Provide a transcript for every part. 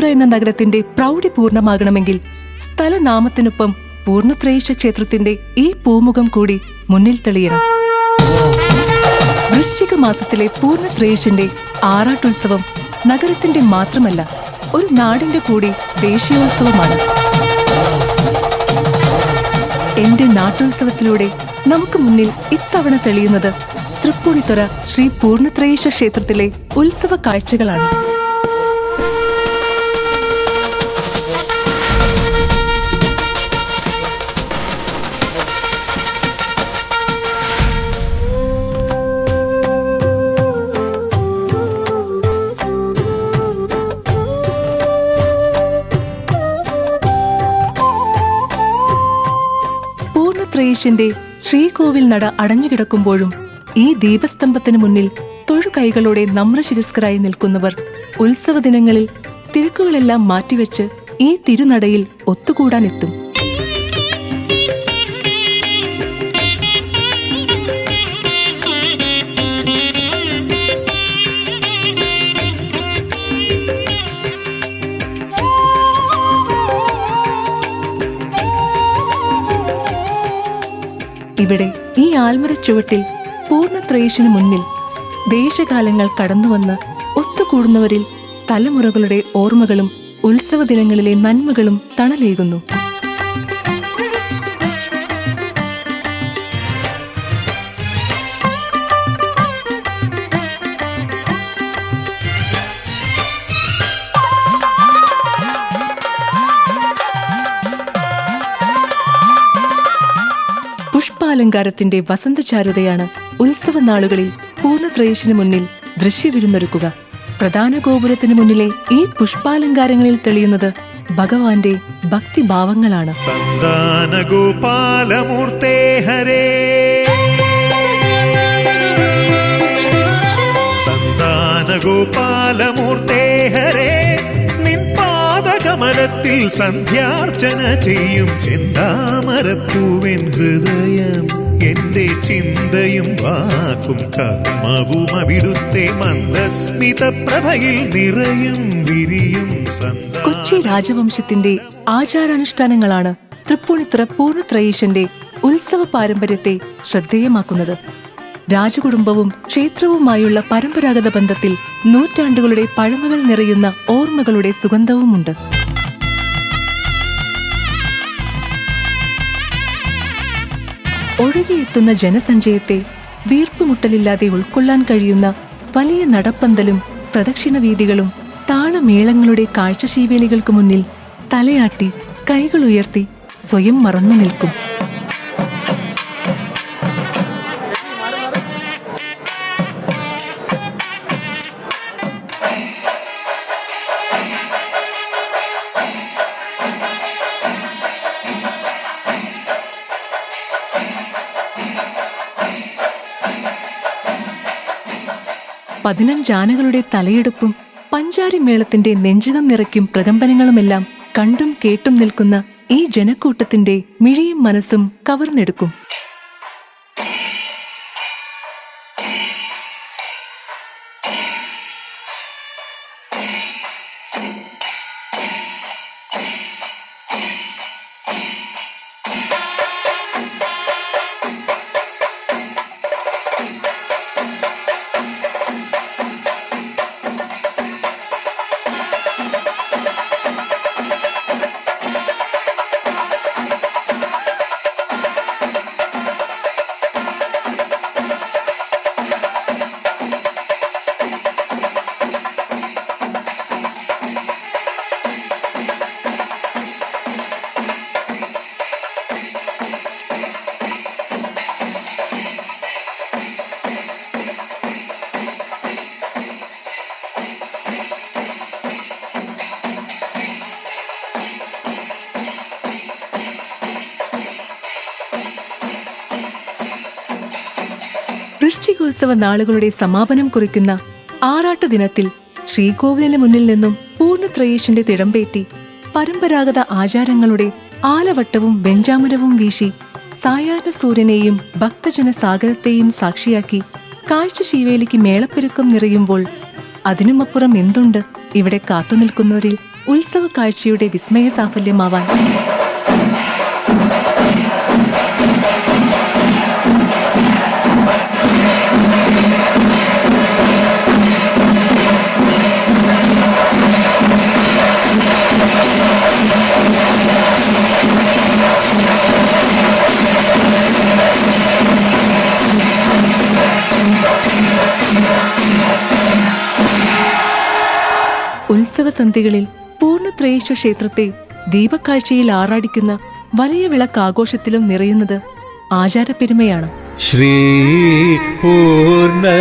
തൃപ്പൂണിത്തുറ എന്ന നഗരത്തിന്റെ പ്രൗഢി പൂർണ്ണമാകണമെങ്കിൽ സ്ഥലനാമത്തിനൊപ്പം പൂർണ്ണത്രയീശ ക്ഷേത്രത്തിന്റെ ഈ പൂമുഖം കൂടി മുന്നിൽ തെളിയണം. വൃശ്ചിക മാസത്തിലെ പൂർണ്ണത്രയീശന്റെ ആറാട്ടുത്സവം നഗരത്തിന്റെ മാത്രമല്ല, ഒരു നാടിന്റെ കൂടി ദേശീയോത്സവമാണ്. എന്റെ നാട്ടുത്സവത്തിലൂടെ നമുക്ക് മുന്നിൽ ഇത്തവണ തെളിയുന്നത് തൃപ്പൂണിത്തുറ ശ്രീ പൂർണ്ണത്രയീശ ക്ഷേത്രത്തിലെ ഉത്സവ കാഴ്ചകളാണ്. പൂർണ്ണത്രയീശന്റെ ശ്രീകോവിൽ നട അടഞ്ഞുകിടക്കുമ്പോഴും ഈ ദീപസ്തംഭത്തിന് മുന്നിൽ തൊഴുകൈകളോടെ നമ്രശിരസ്കരായി നിൽക്കുന്നവർ ഉത്സവ ദിനങ്ങളിൽ തിരക്കുകളെല്ലാം മാറ്റിവെച്ച് ഈ തിരുനടയിൽ ഒത്തുകൂടാനെത്തും. ഇവിടെ ഈ ആൽമരച്ചുവട്ടിൽ പൂർണ്ണത്രയീശനു മുന്നിൽ ദേശകാലങ്ങൾ കടന്നുവന്ന് ഒത്തുകൂടുന്നവരിൽ തലമുറകളുടെ ഓർമ്മകളും ഉത്സവ ദിനങ്ങളിലെ നന്മകളും തണലേകുന്നു. പുഷ്പാലങ്കാരത്തിന്റെ വസന്തചാരുതയാണ് ഉത്സവ നാളുകളിൽ പൂർണ്ണത്രയീശനു മുന്നിൽ ദൃശ്യവിരുന്നൊരുക്കുക. പ്രധാന ഗോപുരത്തിനു മുന്നിലെ ഈ പുഷ്പാലങ്കാരങ്ങളിൽ തെളിയുന്നത് ഭഗവാന്റെ ഭക്തിഭാവങ്ങളാണ്. സന്താന ഗോപാലമൂർത്തേ ഹരേ, സന്താന ഗോപാലമൂർത്തേ ഹരേ, കമലത്തിൽ സന്ധ്യാർച്ചന ചെയ്യും ചെന്താമരപ്പൂവിൻ ഹൃദയം, എന്റെ ചിന്തയും വാക്കും കർമ്മവും അവിടുത്തെ മന്ദസ്മിത പ്രഭയിൽ നിറയും വിരിയും. കൊച്ചി രാജവംശത്തിന്റെ ആചാരാനുഷ്ഠാനങ്ങളാണ് തൃപ്പൂണിത്തുറ പൂർണ്ണത്രയീശന്റെ ഉത്സവ പാരമ്പര്യത്തെ ശ്രദ്ധേയമാക്കുന്നത്. രാജകുടുംബവും ക്ഷേത്രവുമായുള്ള പരമ്പരാഗത ബന്ധത്തിൽ നൂറ്റാണ്ടുകളുടെ പഴമകൾ നിറയുന്ന ഓർമ്മകളുടെ സുഗന്ധവുമുണ്ട്. ഒഴുകിയെത്തുന്ന ജനസഞ്ചയത്തെ വീർപ്പുമുട്ടലില്ലാതെ ഉൾക്കൊള്ളാൻ കഴിയുന്ന വലിയ നടപ്പന്തലും പ്രദക്ഷിണവീഥികളും താളമേളങ്ങളുടെ കാഴ്ചശീവേലികൾക്ക് മുന്നിൽ തലയാട്ടി കൈകളുയർത്തി സ്വയം മറന്നു നിൽക്കും. പതിനഞ്ചാനകളുടെ തലയെടുപ്പും പഞ്ചാരി മേളത്തിന്റെ നെഞ്ചകം നിറയ്ക്കും പ്രകമ്പനങ്ങളുമെല്ലാം കണ്ടും കേട്ടും നിൽക്കുന്ന ഈ ജനക്കൂട്ടത്തിന്റെ മിഴിയും മനസ്സും കവർന്നെടുക്കും. വൃശ്ചികോത്സവ നാളുകളുടെ സമാപനം കുറിക്കുന്ന ആറാട്ട് ദിനത്തിൽ ശ്രീകോവിലിന് മുന്നിൽ നിന്നും പൂർണ്ണത്രയീശന്റെ തിടമ്പേറ്റി പരമ്പരാഗത ആചാരങ്ങളുടെ ആലവട്ടവും വെഞ്ചാമരവും വീശി സായാഹ്ന സൂര്യനെയും ഭക്തജന സാഗരത്തെയും സാക്ഷിയാക്കി കാഴ്ചശീവേലിക്ക് മേളപ്പെരുക്കം നിറയുമ്പോൾ അതിനുമപ്പുറം എന്തുണ്ട് ഇവിടെ കാത്തുനിൽക്കുന്നവരിൽ ഉത്സവ കാഴ്ചയുടെ വിസ്മയ സാഫല്യമാവാൻ. ഉത്സവസന്ധികളിൽ പൂർണ്ണത്രയീശ ക്ഷേത്രത്തെ ദീപക്കാഴ്ചയിൽ ആറാടിക്കുന്ന വലിയ വിളക്കാഘോഷത്തിലും നിറയുന്നത് ആചാരപ്പെരുമയാണ്. ശ്രീ പൂർണ്ണത്രയീശനേ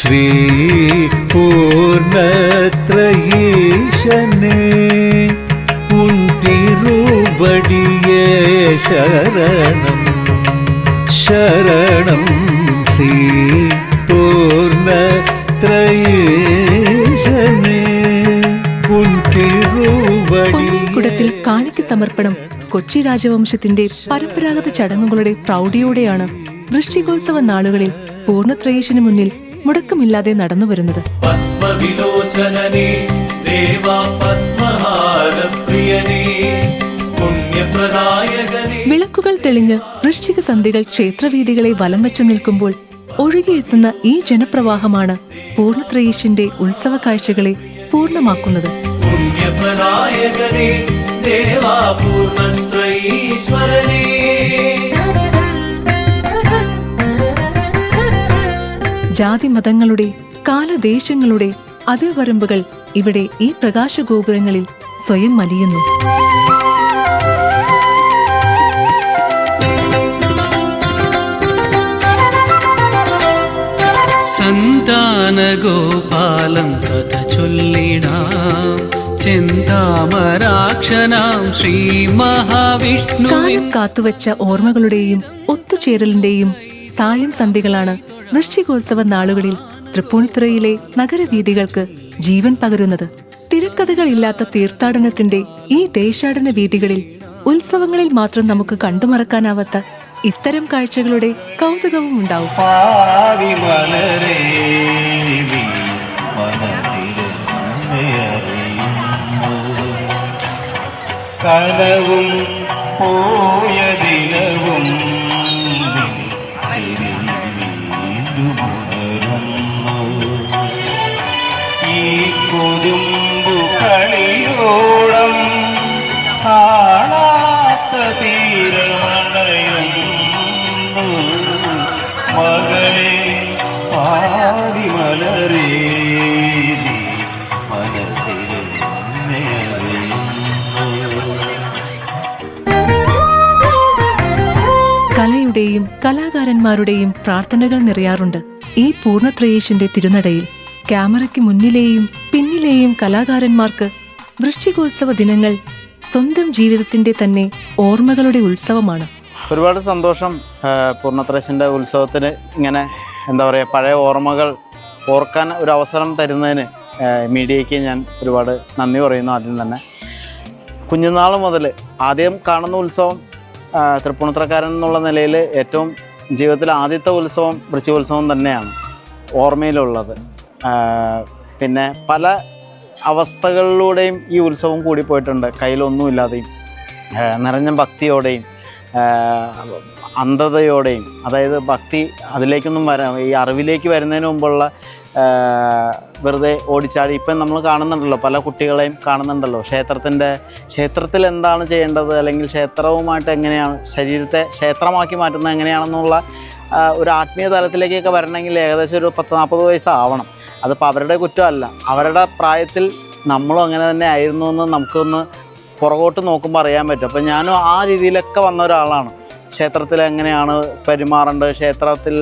ശ്രീ പൂർണ്ണത്രയീശനേ ഉൻ തിരുവടിയേ ശരണം ശരണം ശ്രീ പൂർണ്ണത്രയീശനേ ഉൻ തിരുവടി. പൊന്നിൻകുടത്തിൽ കാണിക്ക സമർപ്പണം കൊച്ചി രാജവംശത്തിന്റെ പരമ്പരാഗത ചടങ്ങുകളുടെ പ്രൗഢിയോടെയാണ് വൃശ്ചികോത്സവ നാളുകളിൽ പൂർണ്ണത്രയീശന് മുന്നിൽ മുടക്കമില്ലാതെ നടന്നുവരുന്നത്. പത്മവിലോചനനേ ദേവാ പത്മഹാരപ്രിയനേ പുണ്യപ്രദായകനേ. വിളക്കുകൾ തെളിഞ്ഞ് വൃശ്ചിക സന്ധികൾ ക്ഷേത്രവീഥികളെ വലം വെച്ചു നിൽക്കുമ്പോൾ ഒഴുകിയെത്തുന്ന ഈ ജനപ്രവാഹമാണ് പൂർണ്ണത്രയീശന്റെ ഉത്സവ കാഴ്ചകളെ പൂർണ്ണമാക്കുന്നത്. പുണ്യപ്രദായകനേ ദേവാ പൂർണ്ണത്രയീശ്വരനേ. ജാതിമതങ്ങളുടെ കാലദേശങ്ങളുടെ അതിർവരമ്പുകൾ ഇവിടെ ഈ പ്രകാശഗോപുരങ്ങളിൽ സ്വയം മലിയുന്നു. സന്താനഗോപാലം കഥ ചൊല്ലിടാം ചെന്താമരാക്ഷനാം ശ്രീ മഹാവിഷ്ണു. കാലം കാത്തുവച്ച ഓർമ്മകളുടെയും ഒത്തുചേരലിന്റെയും സായം സന്ധികളാണ് വൃശ്ചികോത്സവ നാളുകളിൽ തൃപ്പൂണിത്തുറയിലെ നഗരവീഥികൾക്ക് ജീവൻ പകരുന്നത്. തിരക്കഥകളില്ലാത്ത തീർത്ഥാടനത്തിന്റെ ഈ ദേശാടന വീഥികളിൽ ഉത്സവങ്ങളിൽ മാത്രം നമുക്ക് കണ്ടുമറക്കാനാവാത്ത ഇത്തരം കാഴ്ചകളുടെ കൗതുകവും ഉണ്ടാവും. കലവും പോയ ദിനവും ഈ കൊതുമ്പു കളിയോളം കാണാത്ത തീരമണയുന്നു മകളെ പാതിമലരേ കലയുടെയും കലാകാരന്മാരുടെയും പ്രാർത്ഥനകൾ നിറയാറുണ്ട് ഈ പൂർണ്ണത്രയീശന്റെ തിരുനടയിൽ. ക്യാമറയ്ക്ക് മുന്നിലെയും പിന്നിലെയും കലാകാരന്മാർക്ക് വൃശ്ചികോത്സവ ദിനങ്ങൾ സ്വന്തം ജീവിതത്തിന്റെ തന്നെ ഓർമ്മകളുടെ ഉത്സവമാണ്. ഒരുപാട് സന്തോഷം. പൂർണ്ണത്രയീശന്റെ ഉത്സവത്തിന് ഇങ്ങനെ എന്താ പറയുക, പഴയ ഓർമ്മകൾ ഓർക്കാൻ ഒരു അവസരം തരുന്നതിന് മീഡിയയ്ക്ക് ഞാൻ ഒരുപാട് നന്ദി പറയുന്നു. ആദ്യം തന്നെ കുഞ്ഞുനാൾ മുതൽ ആദ്യം കാണുന്ന ഉത്സവം തൃപ്പൂണിത്തുറക്കാരൻ എന്നുള്ള നിലയിൽ ഏറ്റവും ജീവിതത്തിലെ ആദ്യത്തെ ഉത്സവം വൃശ്ചികോത്സവം തന്നെയാണ് ഓർമ്മയിലുള്ളത്. പിന്നെ പല അവസ്ഥകളിലൂടെയും ഈ ഉത്സവം കൂടിപ്പോയിട്ടുണ്ട്. കയ്യിലൊന്നുമില്ലാതെയും നിറഞ്ഞ ഭക്തിയോടെയും അന്ധതയോടെയും, അതായത് ഭക്തി അതിലേക്കൊന്നും ഈ അറിവിലേക്ക് വരുന്നതിന് മുമ്പുള്ള വെറുതെ ഓടിച്ചാടി. ഇപ്പം നമ്മൾ കാണുന്നുണ്ടല്ലോ, പല കുട്ടികളെയും കാണുന്നുണ്ടല്ലോ, ക്ഷേത്രത്തിൽ എന്താണ് ചെയ്യേണ്ടത്, അല്ലെങ്കിൽ ക്ഷേത്രവുമായിട്ട് എങ്ങനെയാണ് ശരീരത്തെ ക്ഷേത്രമാക്കി മാറ്റുന്നത് എങ്ങനെയാണെന്നുള്ള ഒരു ആത്മീയ തലത്തിലേക്കൊക്കെ വരണമെങ്കിൽ ഏകദേശം ഒരു 10-40 വയസ്സാവണം. അതിപ്പോൾ അവരുടെ കുറ്റമല്ല, അവരുടെ പ്രായത്തിൽ നമ്മളും അങ്ങനെ തന്നെ ആയിരുന്നു എന്ന് നമുക്കൊന്ന് പുറകോട്ട് നോക്കുമ്പോൾ അറിയാൻ പറ്റും. അപ്പം ഞാനും ആ രീതിയിലൊക്കെ വന്ന ഒരാളാണ്. ക്ഷേത്രത്തിൽ എങ്ങനെയാണ് പെരുമാറേണ്ടത്, ക്ഷേത്രത്തിൽ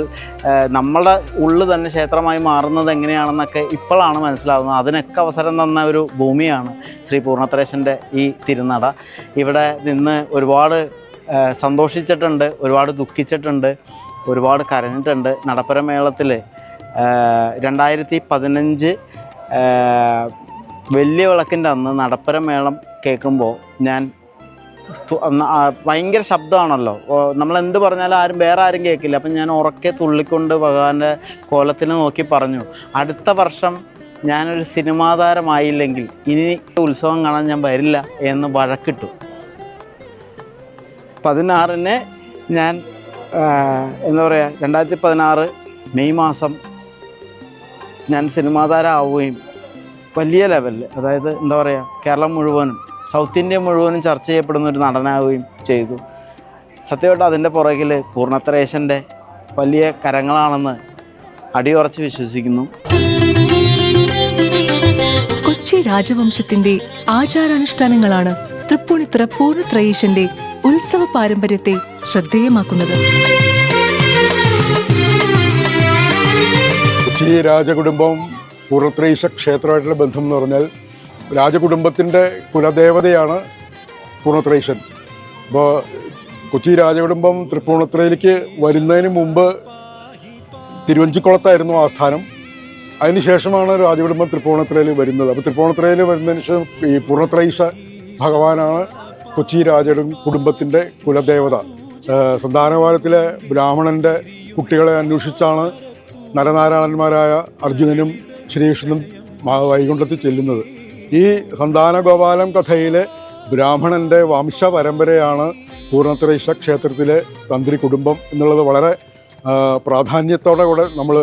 നമ്മളുടെ ഉള്ളിൽ തന്നെ ക്ഷേത്രമായി മാറുന്നത് എങ്ങനെയാണെന്നൊക്കെ ഇപ്പോഴാണ് മനസ്സിലാവുന്നത്. അതിനൊക്കെ അവസരം തന്ന ഒരു ഭൂമിയാണ് ശ്രീ പൂർണ്ണത്രയീശൻ്റെ ഈ തിരുനട. ഇവിടെ നിന്ന് ഒരുപാട് സന്തോഷിച്ചിട്ടുണ്ട്, ഒരുപാട് ദുഃഖിച്ചിട്ടുണ്ട്, ഒരുപാട് കരഞ്ഞിട്ടുണ്ട്. നടപ്പര മേളത്തിൽ 2015 വലിയ വിളക്കിൻ്റെ അന്ന് നടപ്പര മേളം കേൾക്കുമ്പോൾ ഞാൻ ഭയങ്കര ശബ്ദമാണല്ലോ, നമ്മളെന്ത് പറഞ്ഞാലും വേറെ ആരും കേൾക്കില്ല. അപ്പം ഞാൻ ഉറക്കെ തുള്ളിക്കൊണ്ട് ഭഗവാന്റെ കോലത്തിൽ നോക്കി പറഞ്ഞു, അടുത്ത വർഷം ഞാനൊരു സിനിമാ താരമായില്ലെങ്കിൽ ഇനി ഉത്സവം കാണാൻ ഞാൻ വരില്ല എന്ന് വഴക്കിട്ടു. 16-ന് ഞാൻ എന്താ പറയുക, 2016 മെയ് മാസം ഞാൻ സിനിമാ താരമാവുകയും വലിയ ലെവലിൽ, അതായത് എന്താ പറയുക, കേരളം മുഴുവനും സൗത്ത് ഇന്ത്യ മുഴുവനും ചർച്ച ചെയ്യപ്പെടുന്ന ഒരു നടനാവുകയും ചെയ്തു. സത്യമായിട്ട് അതിൻ്റെ പുറകിൽ പൂർണ്ണത്രേശൻ്റെ വലിയ കരങ്ങളാണെന്ന് അടിയുറച്ച് വിശ്വസിക്കുന്നു. കൊച്ചി രാജവംശത്തിന്റെ ആചാരാനുഷ്ഠാനങ്ങളാണ് തൃപ്പൂണിത്തുറ പൂർണ്ണത്രയീശന്റെ ഉത്സവ പാരമ്പര്യത്തെ ശ്രദ്ധേയമാക്കുന്നത്. കൊച്ചി രാജകുടുംബം പൂർണ്ണത്രയീശ ക്ഷേത്രമായിട്ടുള്ള ബന്ധം എന്ന് പറഞ്ഞാൽ രാജകുടുംബത്തിൻ്റെ കുലദേവതയാണ് പൂർണ്ണത്രയീശൻ. അപ്പോൾ കൊച്ചി രാജകുടുംബം തൃപ്പൂണിത്തുറയിലേക്ക് വരുന്നതിന് മുമ്പ് തിരുവഞ്ചിക്കുളത്തായിരുന്നു ആസ്ഥാനം. അതിനുശേഷമാണ് രാജകുടുംബം തൃപ്പൂണിത്തുറയിൽ വരുന്നത്. അപ്പോൾ തൃപ്പൂണിത്തുറയിൽ വരുന്നതിന് ശേഷം ഈ പൂർണ്ണത്രയീശ ഭഗവാനാണ് കൊച്ചി രാജകുടുംബത്തിൻ്റെ കുലദേവത. സന്താനകാലത്തിലെ ബ്രാഹ്മണൻ്റെ കുട്ടികളെ അന്വേഷിച്ചാണ് നരനാരായണന്മാരായ അർജുനനും ശ്രീകൃഷ്ണനും വൈകുണ്ഠത്തിൽ ചെല്ലുന്നത്. ഈ സന്താനഗോപാലം കഥയിലെ ബ്രാഹ്മണൻ്റെ വംശപരമ്പരയാണ് പൂർണ്ണത്രയീശ ക്ഷേത്രത്തിലെ തന്ത്രി കുടുംബം എന്നുള്ളത് വളരെ പ്രാധാന്യത്തോടെ കൂടെ നമ്മൾ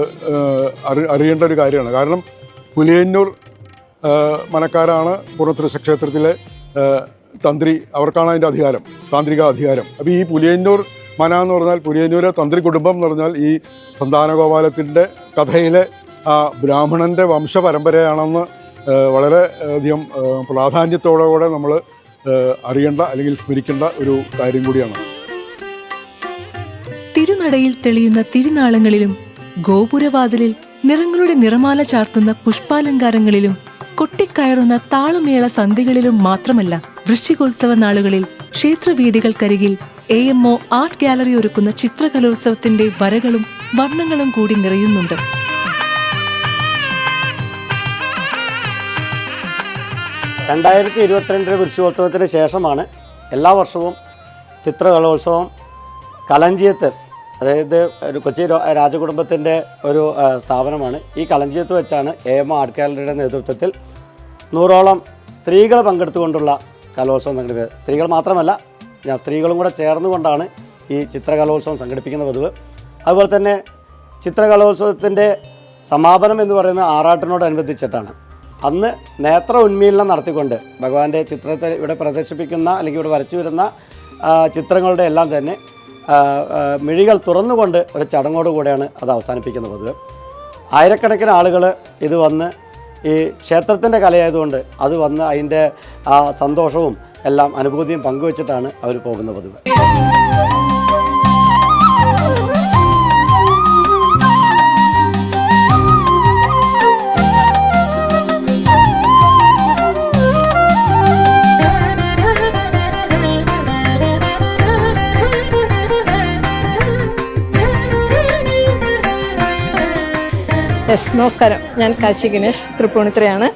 അറിയേണ്ട ഒരു കാര്യമാണ്. കാരണം പുലിയന്നൂർ മനക്കാരാണ് പൂർണ്ണത്രയീശ ക്ഷേത്രത്തിലെ തന്ത്രി, അവർക്കാണ് അതിൻ്റെ അധികാരം, താന്ത്രിക അധികാരം. അപ്പോൾ ഈ പുലിയന്നൂർ മന എന്ന് പറഞ്ഞാൽ, പുലിയന്നൂരെ തന്ത്രി കുടുംബം എന്ന് പറഞ്ഞാൽ ഈ സന്താനഗോപാലത്തിൻ്റെ കഥയിലെ ആ ബ്രാഹ്മണൻ്റെ വംശപരമ്പരയാണെന്ന് വളരെ അധികം പ്രാധാന്യത്തോടെ നമ്മൾ അറിയേണ്ട അല്ലെങ്കിൽ സ്മരിക്കേണ്ട ഒരു കാര്യം കൂടിയാണ്. തിരുനടയിൽ തെളിയുന്ന തിരുനാളങ്ങളിലും ഗോപുരവാതിലിൽ നിറങ്ങളുടെ നിറമാല ചാർത്തുന്ന പുഷ്പാലങ്കാരങ്ങളിലും കൊട്ടിക്കയറുന്ന താളമേള സന്ധ്യകളിലും മാത്രമല്ല, വൃശ്ചികോത്സവ നാളുകളിൽ ക്ഷേത്രവേദികൾക്കരികിൽ AMO ആർട്ട് ഗാലറി ഒരുക്കുന്ന ചിത്രകലോത്സവത്തിന്റെ വരകളും വർണ്ണങ്ങളും കൂടി നിറയുന്നുണ്ട്. വൃശ്ചികോത്സവത്തിന് ശേഷമാണ് എല്ലാ വർഷവും ചിത്രകലോത്സവം കളഞ്ചിയത്ത്, അതായത് ഒരു കൊച്ചി രാജകുടുംബത്തിൻ്റെ ഒരു സ്ഥാപനമാണ്. ഈ കളഞ്ചിയത്ത് വെച്ചാണ് AMO ആർട്ട് ഗാലറിയുടെ നേതൃത്വത്തിൽ 100ഓളം സ്ത്രീകൾ പങ്കെടുത്തുകൊണ്ടുള്ള കലോത്സവം സംഘടിപ്പിച്ചത്. സ്ത്രീകൾ മാത്രമല്ല, സ്ത്രീകളും കൂടെ ചേർന്നുകൊണ്ടാണ് ഈ ചിത്രകലോത്സവം സംഘടിപ്പിക്കുന്ന പതിവ്. അതുപോലെ തന്നെ ചിത്രകലോത്സവത്തിൻ്റെ സമാപനം എന്ന് പറയുന്നത് ആറാട്ടിനോടനുബന്ധിച്ചിട്ടാണ്. അന്ന് നേത്ര ഉന്മീലനം നടത്തിക്കൊണ്ട് ഭഗവാന്റെ ചിത്രത്തെ ഇവിടെ പ്രദർശിപ്പിക്കുന്ന അല്ലെങ്കിൽ ഇവിടെ വരച്ചു വരുന്ന ചിത്രങ്ങളുടെ എല്ലാം തന്നെ മിഴികൾ തുറന്നുകൊണ്ട് ഒരു ചടങ്ങോടുകൂടെയാണ് അത് അവസാനിപ്പിക്കുന്ന പതിവ്. ആയിരക്കണക്കിന് ആളുകൾ ഇത് വന്ന്, ഈ ക്ഷേത്രത്തിൻ്റെ കലയായതുകൊണ്ട് അത് വന്ന് അതിൻ്റെ ആ സന്തോഷവും എല്ലാം അനുഭൂതിയും പങ്കുവച്ചിട്ടാണ് അവർ പോകുന്ന പതിവ്. നമസ്കാരം, ഞാൻ കാശി ഗണേഷ്, തൃപ്പൂണിത്തുറയാണ്.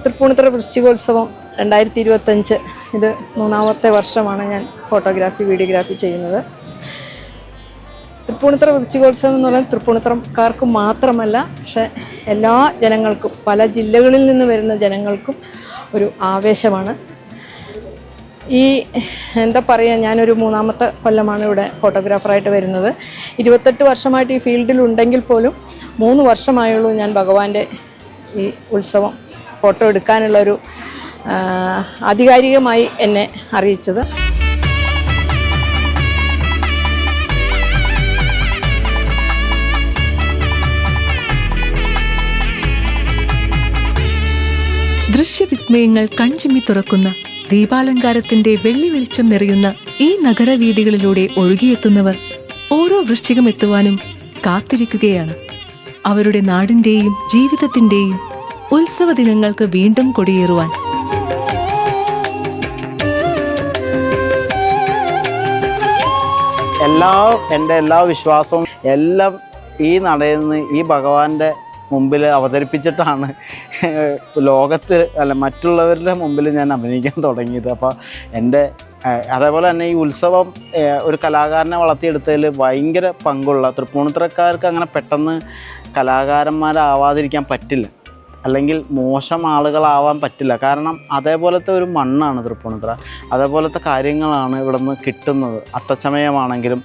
തൃപ്പൂണിത്തുറ വൃശ്ചികോത്സവം 2025, ഇത് 3ാമത്തെ വർഷമാണ് ഞാൻ ഫോട്ടോഗ്രാഫി വീഡിയോഗ്രാഫി ചെയ്യുന്നത്. തൃപ്പൂണിത്തുറ വൃശ്ചികോത്സവം എന്ന് പറയുന്നത് തൃപ്പൂണിത്തുറക്കാർക്ക് മാത്രമല്ല, പക്ഷേ എല്ലാ ജനങ്ങൾക്കും, പല ജില്ലകളിൽ നിന്ന് വരുന്ന ജനങ്ങൾക്കും ഒരു ആവേശമാണ്. ഈ എന്താ പറയുക, ഞാനൊരു 3ാമത്തെ കൊല്ലമാണ് ഇവിടെ ഫോട്ടോഗ്രാഫറായിട്ട് വരുന്നത്. 28 വർഷമായിട്ട് ഈ ഫീൽഡിലുണ്ടെങ്കിൽ പോലും 3 വർഷമായുള്ളൂ ഞാൻ ഭഗവാന്റെ ഈ ഉത്സവം ഫോട്ടോ എടുക്കാനുള്ളൊരു ആധികാരികമായി എന്നെ അറിയിച്ചത്. ദൃശ്യവിസ്മയങ്ങൾ കൺചിമ്മി തുറക്കുന്ന ദീപാലങ്കാരത്തിന്റെ വെള്ളി വെളിച്ചം നിറയുന്ന ഈ നഗരവീഥികളിലൂടെ ഒഴുകിയെത്തുന്നവർ ഓരോ വൃശ്ചികം എത്തുവാനും കാത്തിരിക്കുകയാണ്. അവരുടെ നാടിന്റെയും ജീവിതത്തിന്റെയും ഉത്സവ ദിനങ്ങൾക്ക് വീണ്ടും കൊടിയേറുവാൻ. എൻ്റെ എല്ലാ വിശ്വാസവും എല്ലാം ഈ നടയിൽ നിന്ന് ഈ ഭഗവാന്റെ മുമ്പിൽ അവതരിപ്പിച്ചിട്ടാണ് ലോകത്ത് മറ്റുള്ളവരുടെ മുമ്പിൽ ഞാൻ അഭിനയിക്കാൻ തുടങ്ങിയത്. അപ്പോൾ എൻ്റെ അതേപോലെ തന്നെ ഈ ഉത്സവം ഒരു കലാകാരനെ വളർത്തിയെടുത്തതിൽ ഭയങ്കര പങ്കുള്ള തൃപ്പൂണിത്തുറക്കാർക്ക് അങ്ങനെ പെട്ടെന്ന് കലാകാരന്മാരാവാതിരിക്കാൻ പറ്റില്ല, അല്ലെങ്കിൽ മോശം ആളുകളാവാൻ പറ്റില്ല. കാരണം അതേപോലത്തെ ഒരു മണ്ണാണ് തൃപ്പൂണിത്തുറ, അതേപോലത്തെ കാര്യങ്ങളാണ് ഇവിടെ നിന്ന് കിട്ടുന്നത്. അത്തച്ചമയമാണെങ്കിലും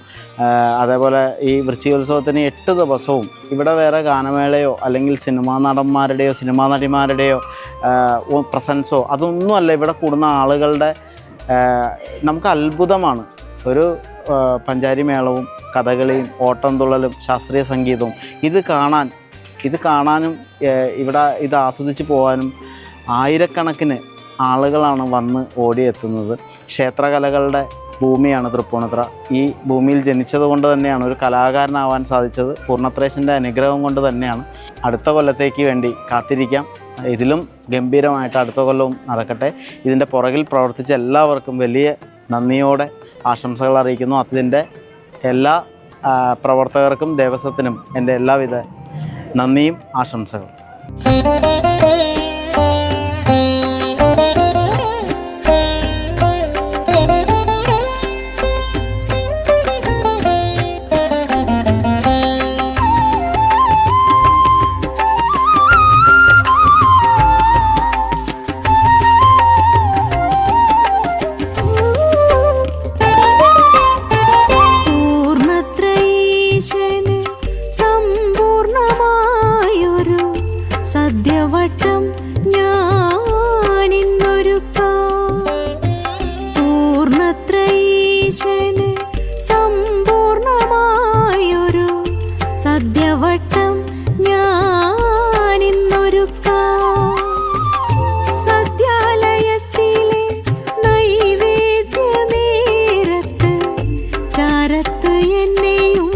അതേപോലെ ഈ വൃശ്ചികോത്സവത്തിന് 8 ദിവസവും ഇവിടെ വേറെ ഗാനമേളയോ അല്ലെങ്കിൽ സിനിമാ നടന്മാരുടെയോ സിനിമാ നടിമാരുടെയോ പ്രസൻസോ അതൊന്നുമല്ല. ഇവിടെ കൂടുന്ന ആളുകളുടെ നമുക്ക് അത്ഭുതമാണ്. ഒരു പഞ്ചാരി മേളവും കഥകളിയും ഓട്ടംതുള്ളലും ശാസ്ത്രീയ സംഗീതവും ഇത് കാണാനും ഇവിടെ ഇത് ആസ്വദിച്ച് പോകാനും ആയിരക്കണക്കിന് ആളുകളാണ് വന്ന് ഓടിയെത്തുന്നത്. ക്ഷേത്രകലകളുടെ ഭൂമിയാണ് തൃപ്പൂണിത്തുറ. ഈ ഭൂമിയിൽ ജനിച്ചത് കൊണ്ട് തന്നെയാണ് ഒരു കലാകാരനാവാൻ സാധിച്ചത്. പൂർണ്ണത്രേശൻ്റെ അനുഗ്രഹം കൊണ്ട് തന്നെയാണ്. അടുത്ത കൊല്ലത്തേക്ക് വേണ്ടി കാത്തിരിക്കാം. ഇതിലും ഗംഭീരമായിട്ട് അടുത്ത കൊല്ലവും നടക്കട്ടെ. ഇതിൻ്റെ പുറകിൽ പ്രവർത്തിച്ച എല്ലാവർക്കും വലിയ നന്ദിയോടെ ആശംസകൾ അറിയിക്കുന്നു. അതിൻ്റെ എല്ലാ പ്രവർത്തകർക്കും ദേവസ്വത്തിനും എൻ്റെ എല്ലാവിധ നന്ദിയും ആശംസകളും. സദ്യവട്ടം ഞാനിന്നൊരുക്കാം, പൂർണ്ണത്രയീശന് സമ്പൂർണമായൊരു സദ്യവട്ടം ഞാനിന്നൊരുക്കാം. സദ്യാലയത്തിലെ നൈവേദ്യ നേരത്ത് ചാരത്ത് എന്നെയും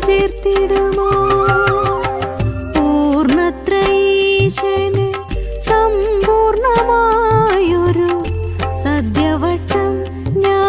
ചേർത്തിടുമോ? പൂർണ്ണത്രയീശന് സമ്പൂർണമായൊരു സദ്യവട്ടം ഞാൻ